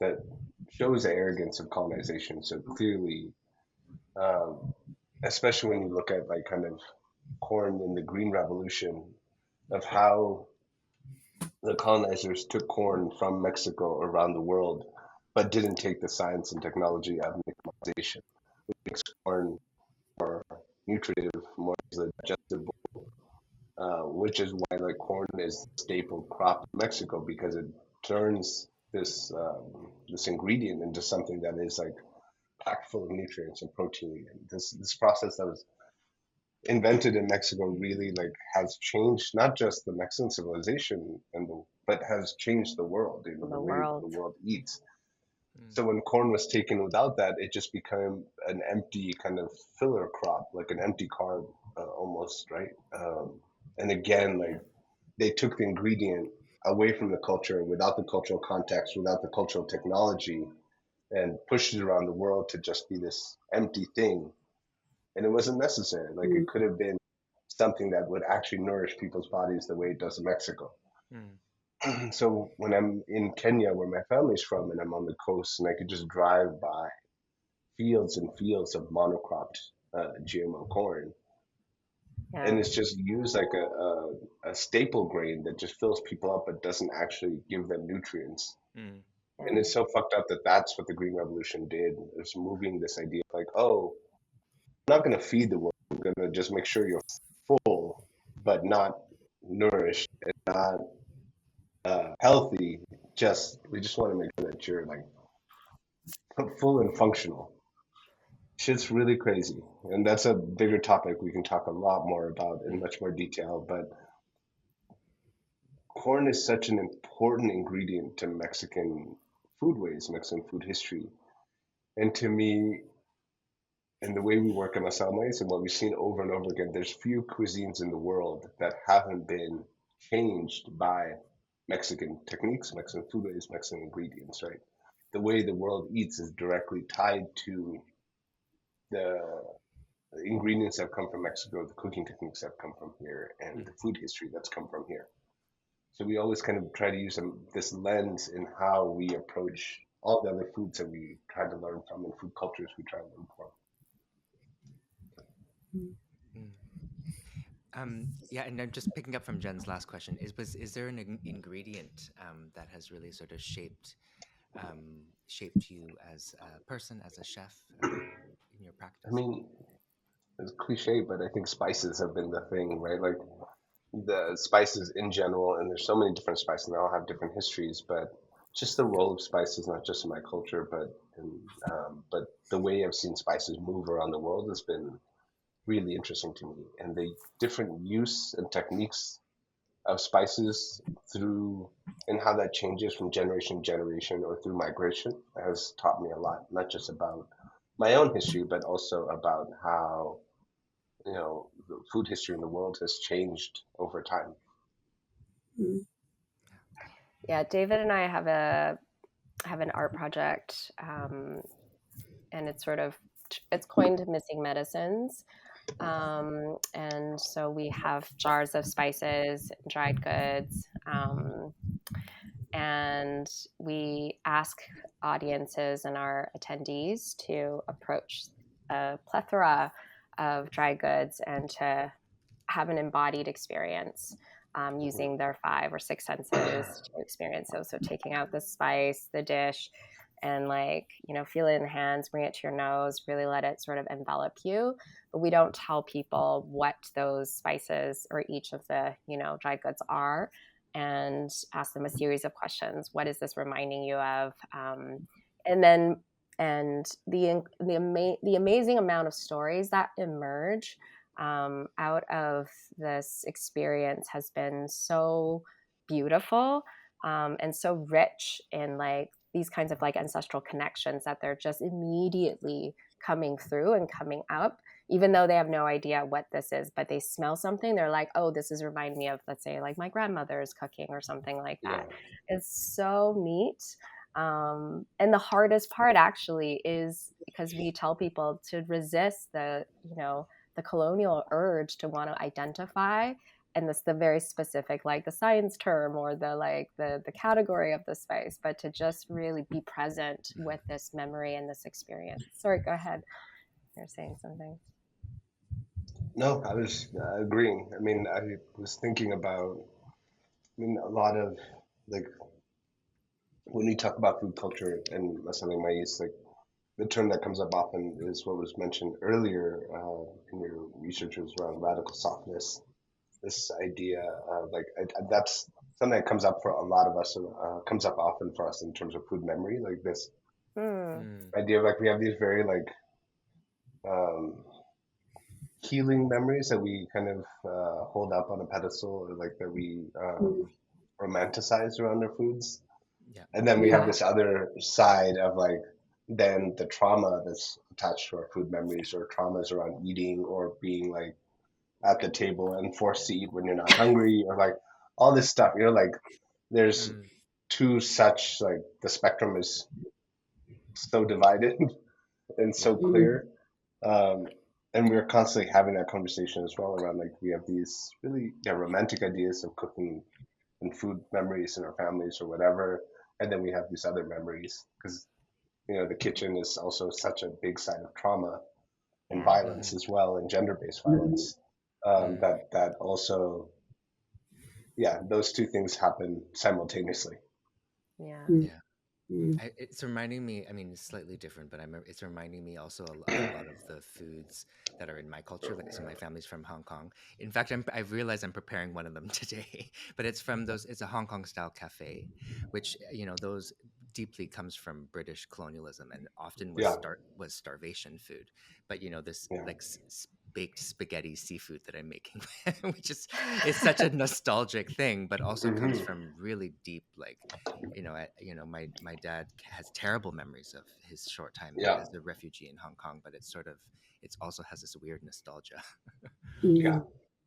that shows the arrogance of colonization so clearly, especially when you look at like kind of corn in the Green Revolution, of how the colonizers took corn from Mexico around the world, but didn't take the science and technology of mechanization, which makes corn more nutritive, more digestible, which is why like corn is the staple crop in Mexico, because it turns this ingredient into something that is like packed full of nutrients and protein. And this process that was invented in Mexico really like has changed not just the Mexican civilization but has changed the world, the way the world eats. So when corn was taken without that, it just became an empty kind of filler crop, like an empty carb almost, right? And again, like they took the ingredient away from the culture, without the cultural context, without the cultural technology, and pushed it around the world to just be this empty thing. And it wasn't necessary. Like it could have been something that would actually nourish people's bodies the way it does in Mexico. So when I'm in Kenya, where my family's from, and I'm on the coast, and I could just drive by fields and fields of monocropped GMO corn, and it's just used like a staple grain that just fills people up but doesn't actually give them nutrients. And it's so fucked up that that's what the Green Revolution did. It's moving this idea of like, oh, I'm not going to feed the world. I'm going to just make sure you're full, but not nourished and not healthy. We just want to make sure that you're like full and functional. Shit's really crazy, and that's a bigger topic we can talk a lot more about in much more detail. But corn is such an important ingredient to Mexican foodways, Mexican food history, and to me, and the way we work at Masala Maíz and what we've seen over and over again, there's few cuisines in the world that haven't been changed by Mexican techniques, Mexican foodways, Mexican ingredients, right? The way the world eats is directly tied to the ingredients that have come from Mexico, the cooking techniques that have come from here, and the food history that's come from here. So we always kind of try to use this lens in how we approach all the other foods that we try to learn from and food cultures we try to learn from. Yeah, and I'm just picking up from Jen's last question. Is there an ingredient that has really sort of shaped you as a person, as a chef, in your practice? I mean, it's cliche, but I think spices have been the thing, right? Like the spices in general, and there's so many different spices, and they all have different histories, but just the role of spices, not just in my culture, but the way I've seen spices move around the world has been really interesting to me. And the different use and techniques of spices and how that changes from generation to generation or through migration has taught me a lot, not just about my own history, but also about how, the food history in the world has changed over time. Yeah, David and I have an art project, and it's coined Missing Medicines. And so we have jars of spices, dried goods, and we ask audiences and our attendees to approach a plethora of dry goods and to have an embodied experience using their 5 or 6 senses to experience those. So taking out the spice, the dish, and like, feel it in the hands, bring it to your nose, really let it sort of envelop you. But we don't tell people what those spices or each of the, dry goods are, and ask them a series of questions. What is this reminding you of? And then, and the amazing amount of stories that emerge out of this experience has been so beautiful, and so rich in like these kinds of like ancestral connections that they're just immediately coming through and coming up, even though they have no idea what this is, but they smell something, they're like, oh, this is reminding me of, let's say, like my grandmother's cooking or something like that. Yeah. It's so neat. And the hardest part actually is because we tell people to resist the colonial urge to want to identify, and this the very specific, like the science term or the category of the spice, but to just really be present with this memory and this experience. Sorry, go ahead. You're saying something. No, I was agreeing. I mean, I was thinking about, a lot of like when we talk about food culture and Masala Maíz, like the term that comes up often is what was mentioned earlier in your research around radical softness. This idea of like that's something that comes up for a lot of us, comes up often for us in terms of food memory, like this idea of like we have these very like um, healing memories that we kind of hold up on a pedestal, or like that we romanticize around our foods. Yeah. And then we have Yeah. this other side of like then the trauma that's attached to our food memories, or traumas around eating or being like at the table and forced to eat when you're not hungry, or like all this stuff. Like there's two such like the spectrum is so divided and so Yeah. clear. Um, and we're constantly having that conversation as well around like we have these really romantic ideas of cooking and food memories in our families or whatever, and then we have these other memories because the kitchen is also such a big side of trauma and violence as well, and gender-based violence. That also, those two things happen simultaneously. Yeah. Yeah. It's reminding me, I mean, it's slightly different, but it's reminding me also of a lot of the foods that are in my culture. Like, so my family's from Hong Kong. In fact, I realized I'm preparing one of them today, but it's a Hong Kong style cafe, which, those deeply comes from British colonialism and often Yeah, was starvation food. But, this yeah. like baked spaghetti seafood that I'm making, which is, it's such a nostalgic thing, but also comes Hmm. from really deep, like, my dad has terrible memories of his short time Yeah, as a refugee in Hong Kong, but it's also has this weird nostalgia. yeah.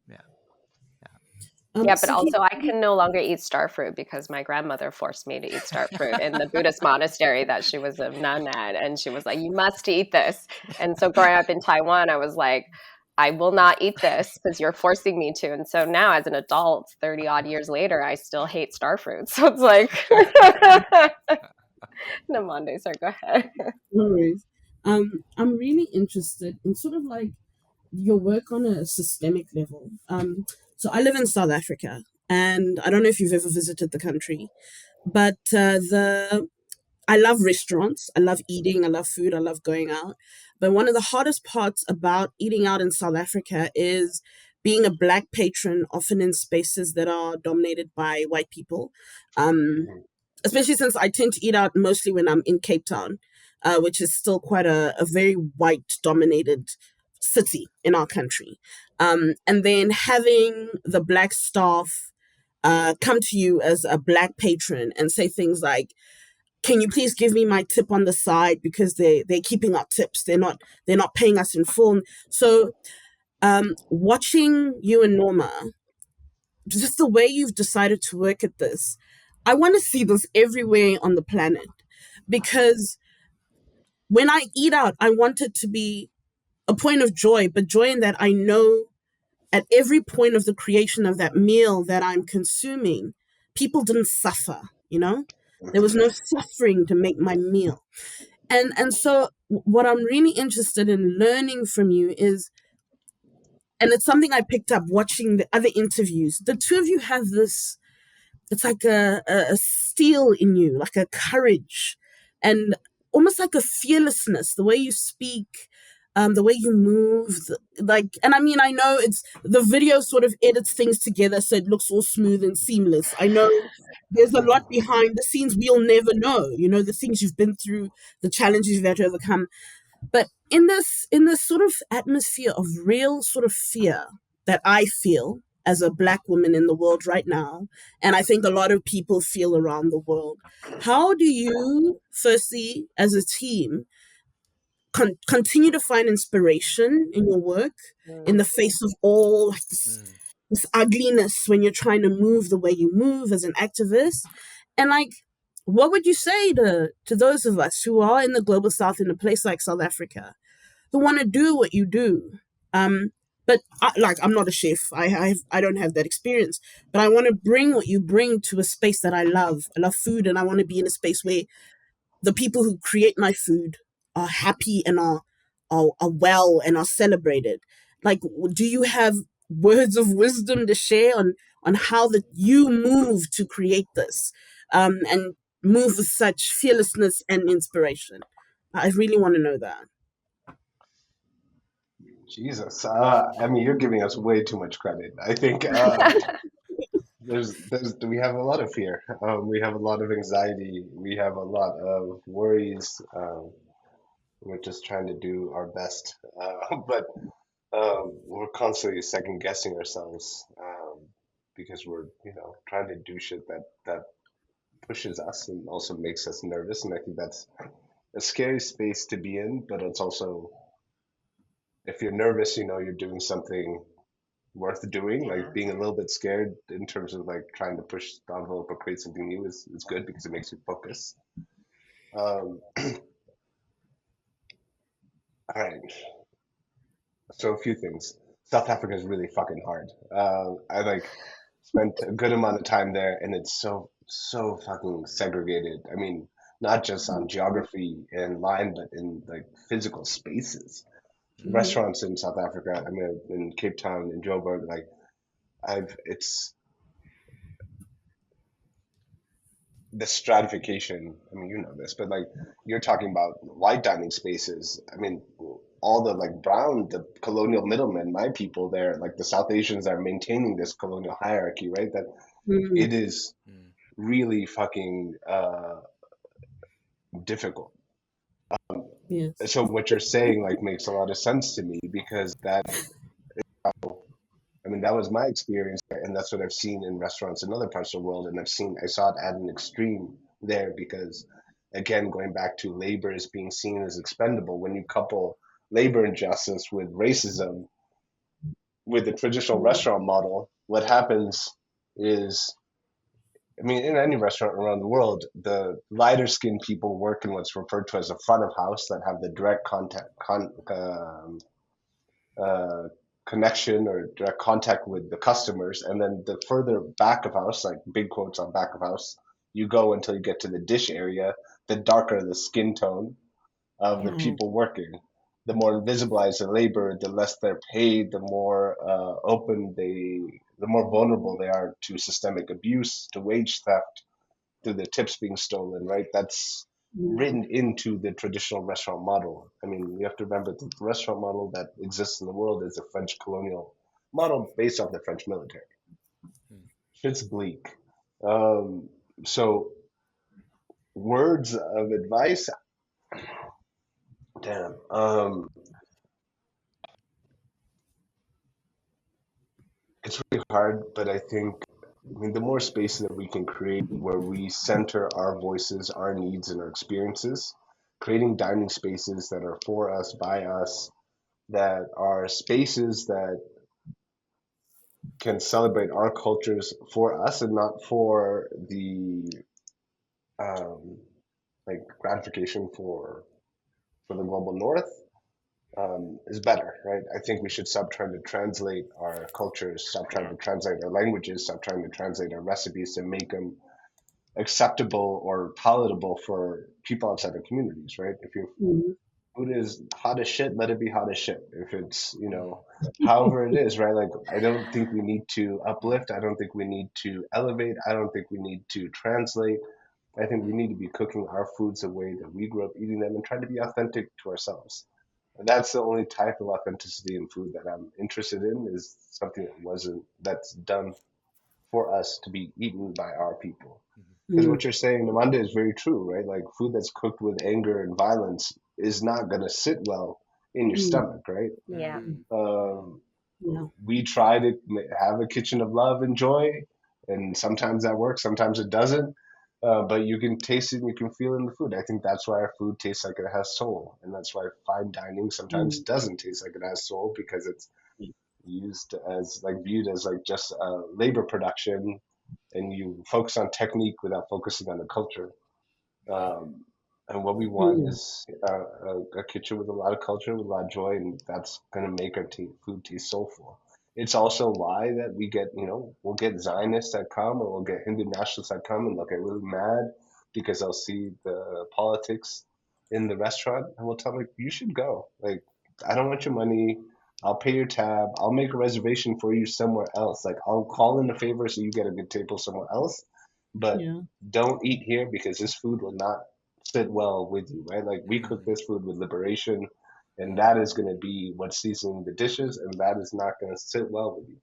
Yeah, Yeah, but Saqib, also I can no longer eat star fruit because my grandmother forced me to eat star fruit in the Buddhist monastery that she was a nun at, and she was like, "You must eat this." And so growing up in Taiwan, I was like, "I will not eat this because you're forcing me to." And so now, as an adult, 30 odd years later, I still hate star fruit. So it's like, no Monday. Sorry, go ahead. no worries. I'm really interested in sort of like your work on a systemic level. So I live in South Africa, and I don't know if you've ever visited the country, but the I love restaurants. I love eating. I love food. I love going out. But one of the hardest parts about eating out in South Africa is being a black patron, often in spaces that are dominated by white people. Um, Hmm. Especially since I tend to eat out mostly when I'm in Cape Town, which is still quite a very white dominated city in our country. And then having the black staff come to you as a black patron and say things like, can you please give me my tip on the side because they're keeping our tips, they're not paying us in full. So watching you and Norma, just the way you've decided to work at this, I want to see this everywhere on the planet, because when I eat out, I want it to be a point of joy, but joy in that I know at every point of the creation of that meal that I'm consuming, people didn't suffer, you know? There was no suffering to make my meal. And so what I'm really interested in learning from you is, and it's something I picked up watching the other interviews. The two of you have this, it's like a steel in you, like a courage and almost like a fearlessness, the way you speak, the way you move, and I mean, I know it's the video sort of edits things together so it looks all smooth and seamless. I know there's a lot behind the scenes we'll never know, the things you've been through, the challenges you've had to overcome. But in this sort of atmosphere of real sort of fear that I feel as a Black woman in the world right now, and I think a lot of people feel around the world, how do you, firstly, as a team, continue to find inspiration in your work in the face of all like this ugliness when you're trying to move the way you move as an activist? And like, what would you say to those of us who are in the global south in a place like South Africa who want to do what you do? But I'm not a chef. I don't have that experience. But I want to bring what you bring to a space that I love. I love food, and I want to be in a space where the people who create my food are happy and are well and are celebrated. Like, do you have words of wisdom to share on how that you move to create this, and move with such fearlessness and inspiration? I really want to know that. Jesus, I mean, you're giving us way too much credit. I think there's we have a lot of fear. We have a lot of anxiety. We have a lot of worries. We're just trying to do our best, but we're constantly second guessing ourselves, because we're trying to do shit that pushes us and also makes us nervous. And I think that's a scary space to be in, but it's also, if you're nervous, you're doing something worth doing. Like being a little bit scared in terms of like trying to push the envelope or create something new is good because it makes you focus. Um, all right. So a few things. South Africa is really fucking hard. I like spent a good amount of time there, and it's so fucking segregated. I mean, not just on geography and line, but in like physical spaces. Restaurants in South Africa, I mean, in Cape Town, in Joburg, like it's the stratification. I mean, you know this, but like you're talking about white dining spaces. I mean, all the like brown, the colonial middlemen, my people there, like the South Asians are maintaining this colonial hierarchy, right? That it is really fucking difficult. Yes. So what you're saying like makes a lot of sense to me because I mean, that was my experience, and that's what I've seen in restaurants in other parts of the world. And I saw it at an extreme there because, again, going back to labor is being seen as expendable. When you couple labor injustice with racism, with the traditional restaurant model, what happens is, I mean, in any restaurant around the world, the lighter skinned people work in what's referred to as a front of house that have the direct uh, connection or direct contact with the customers. And then the further back of house, like big quotes on back of house, you go until you get to the dish area, the darker the skin tone of the people working. The more invisibilized the labor, the less they're paid, the more the more vulnerable they are to systemic abuse, to wage theft, to the tips being stolen, right? That's written into the traditional restaurant model. I mean, you have to remember that the restaurant model that exists in the world is a French colonial model based off the French military. Shit's bleak. So, words of advice, damn. It's really hard, but I mean, the more space that we can create where we center our voices, our needs, and our experiences, creating dining spaces that are for us, by us, that are spaces that can celebrate our cultures for us and not for the um, like gratification for the global north. is better, right? I think we should stop trying to translate our cultures, stop trying to translate our languages, stop trying to translate our recipes to make them acceptable or palatable for people outside the communities, right? If your Mm. food is hot as shit, let it be hot as shit. If it's, Mm. however it is, right? Like, I don't think we need to uplift. I don't think we need to elevate. I don't think we need to translate. I think we Mm. need to be cooking our foods the way that we grew up eating them and try to be authentic to ourselves. And that's the only type of authenticity in food that I'm interested in, is something that's done for us to be eaten by our people. Mhm. Because Mm. what you're saying, Namanda, is very true, right? Like, food that's cooked with anger and violence is not going to sit well in your Mm. stomach, right? Yeah. Mm. Um, Yeah. we try to have a kitchen of love and joy, and sometimes that works, sometimes it doesn't. But you can taste it and you can feel it in the food. I think that's why our food tastes like it has soul, and that's why fine dining sometimes Mm. doesn't taste like it has soul, because it's used as, like, viewed as like just labor production, and you focus on technique without focusing on the culture. Um, and what we want Mm. is a kitchen with a lot of culture, with a lot of joy, and that's going to make our food taste soulful. It's also why that we get, we'll get Zionists that come, or we'll get Hindu nationalists that come and they'll get really mad because they'll see the politics in the restaurant, and we'll tell them, like, you should go. Like, I don't want your money. I'll pay your tab. I'll make a reservation for you somewhere else. Like, I'll call in a favor so you get a good table somewhere else, but Yeah. don't eat here because this food will not sit well with you, right? Like, we cook Mm. this food with liberation, and Mm. that is going to be what's seasoning the dishes, and that is not going to sit well with you.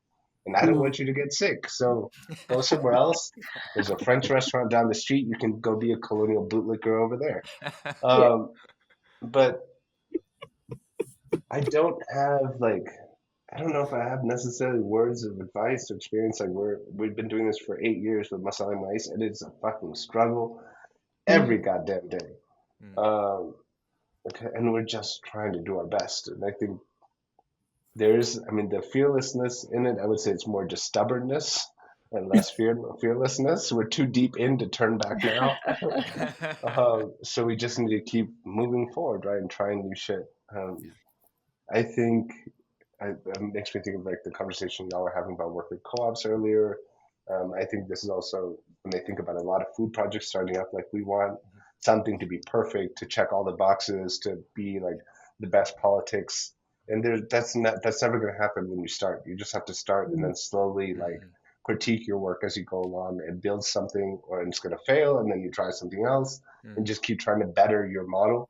And I don't No. want you to get sick, so go somewhere else. There's a French restaurant down the street. You can go be a colonial bootlicker over there. Yeah. But I don't have, like, I don't know if I have necessarily words of advice or experience. Like, we've been doing this for 8 years with Masala Maíz, and it's a fucking struggle every Mm. goddamn day. Mm. Um, okay, and we're just trying to do our best. And I think I mean, the fearlessness in it, I would say it's more just stubbornness and less fearlessness. We're too deep in to turn back now. So we just need to keep moving forward, right, and trying new shit. Yeah. I think it makes me think of, like, the conversation y'all were having about worker co-ops earlier. I think this is also when they think about a lot of food projects starting up. Like, we want Mhm. something to be perfect, to check all the boxes, to be like the best politics. And that's never going to happen when you start. You just have to start and Mm. then slowly, like, Mhm. critique your work as you go along and build something, or it's going to fail, and then you try something else and Mm. just keep trying to better your model.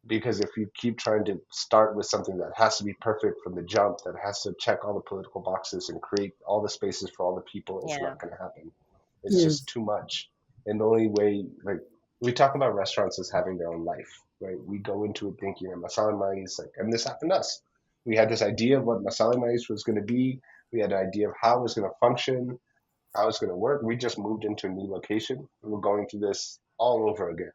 Because if you keep trying to start with something that has to be perfect from the jump, that has to check all the political boxes and create all the spaces for all the people, it's Yeah. not going to happen. It's just Yes. too much. And the only way, like, we talk about restaurants as having their own life, right? We go into it thinking of masala mais, like, and this happened to us. We had this idea of what masala mais was going to be. We had an idea of how it was going to function, how it's going to work. We just moved into a new location, and we're going through this all over again.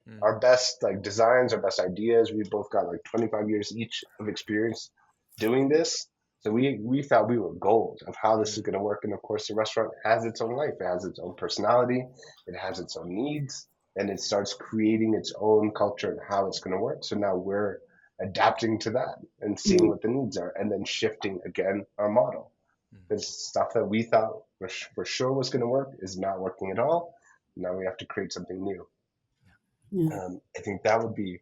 Mm. Our best, like, designs, our best ideas. We both got like 25 years each of experience doing this. So we thought we were gold of how this is Mm. going to work. And of course, the restaurant has its own life. It has its own personality. It has its own needs, and it starts creating its own culture and how it's going to work. So now we're adapting to that and seeing Mm. what the needs are, and then shifting again our model. Mm. Because stuff that we thought for sure was going to work is not working at all. Now we have to create something new. Yeah. I think that would be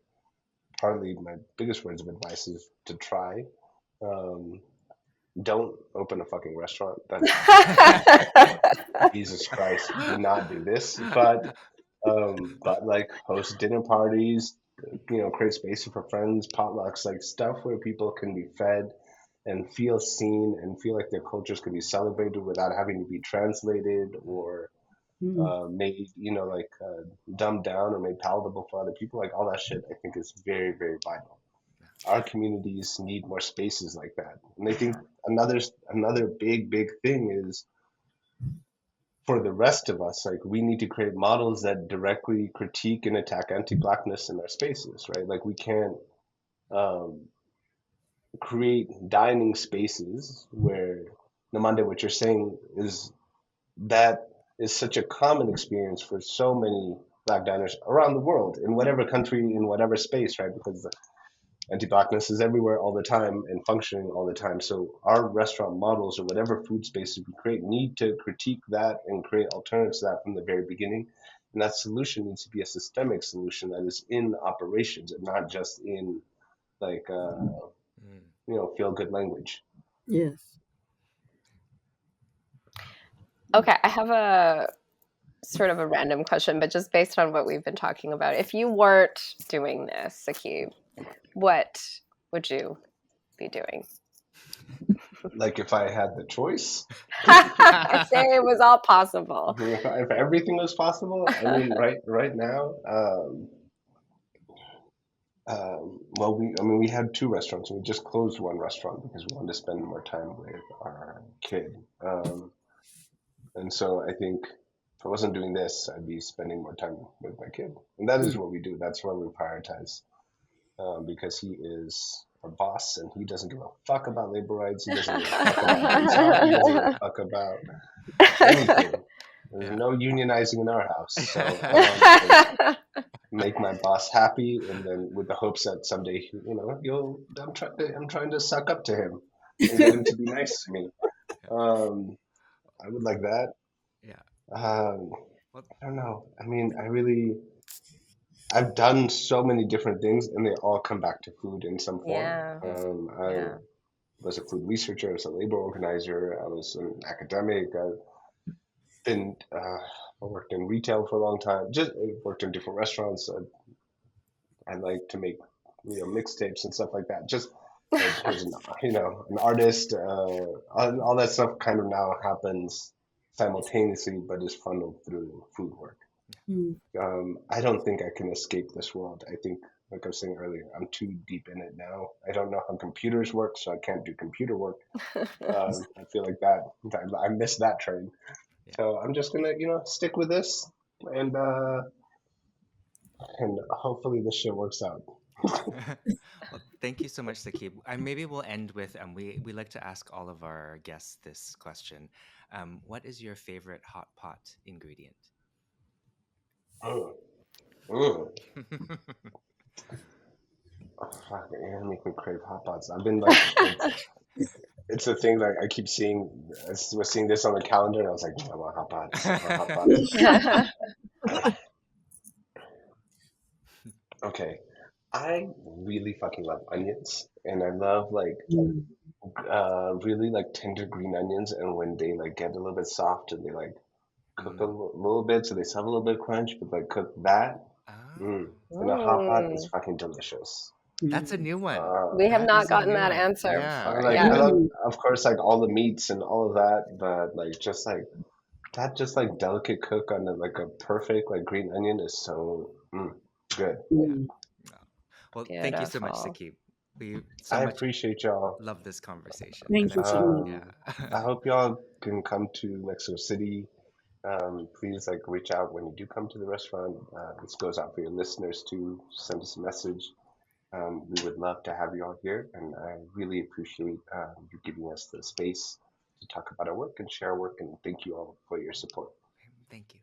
partly my biggest words of advice, is to try. Um, don't open a fucking restaurant. That's Jesus Christ. Do not do this. But like, host dinner parties, create spaces for friends, potlucks, like stuff where people can be fed and feel seen and feel like their cultures can be celebrated without having to be translated or Mm. made, dumbed down or made palatable for other people. Like, all that shit, I think, is very, very vital. Our communities need more spaces like that. And I think another big thing is, for the rest of us, like, we need to create models that directly critique and attack anti-blackness in our spaces, right? Like, we can't um, create dining spaces where, Namanda, what you're saying is that is such a common experience for so many black diners around the world, in whatever country, in whatever space, right? Because Anti-blackness is everywhere all the time and functioning all the time. So our restaurant models or whatever food spaces we create need to critique that and create alternatives to that from the very beginning. And that solution needs to be a systemic solution that is in operations and not just in like Mm. feel good language. Yes. Okay, I have a sort of a random question, but just based on what we've been talking about. If you weren't doing this, Saqib, what would you be doing? Like if I had the choice, Say it was all possible. if everything was possible, I mean, right now, well, we had two restaurants, and we just closed one restaurant because we wanted to spend more time with our kid. And so I think if I wasn't doing this, I'd be spending more time with my kid, and that is what we do. That's what we prioritize, because he is our boss, and he doesn't give a fuck about labor rights. He doesn't give a fuck about HR. He doesn't give a fuck about anything. There's Yeah. no unionizing in our house, so I make my boss happy, and then with the hopes that someday, I'm trying to suck up to him and get him to be nice to me. I would like that. Yeah. Um, Well, I don't know. I mean, I've done so many different things, and they all come back to food in some form. Yeah. I Yeah. was a food researcher, I was a labor organizer, I was an academic. I worked in retail for a long time. Just worked in different restaurants. I like to make, mixtapes and stuff like that. Just as an artist. All that stuff kind of now happens simultaneously, but is funneled through food work. Mm. I don't think I can escape this world. I think, like I was saying earlier, I'm too deep in it now. I don't know how computers work, so I can't do computer work. I feel like that I missed that train. Yeah. So I'm just gonna, stick with this, and hopefully this shit works out. Well, thank you so much, Saqib. And maybe we'll end with we like to ask all of our guests this question. What is your favorite hot pot ingredient? Mm, mm. Oh, fuck, you're gonna make me crave hot pots. I've been like, it's a thing like I keep seeing. I was seeing this on the calendar, and I was like, I want hot pots. I want hot pots. Okay, I really fucking love onions, and I love like Mm. really like tender green onions, and when they like get a little bit soft and they like cook a Mm. little bit, so they still have a little bit of crunch, but like cook that. Oh, In a hot pot is Mm. fucking delicious. that's a new one. We have That not is a gotten new that one. answer Yeah. before. I Yeah. love, of course, like all the meats and all of that, but like just like that, just like delicate cook on like a perfect like green onion is so good. Yeah. Mm. No. Well, thank you so much, Beautiful. Saqib. We so I much appreciate y'all. love this conversation, and Thank you I'm so much. Um, yeah. I hope y'all can come to Mexico City. Please like reach out when you do come to the restaurant. This goes out for your listeners too. Send us a message. We would love to have you all here, and I really appreciate you giving us the space to talk about our work and share our work. And thank you all for your support. Thank you.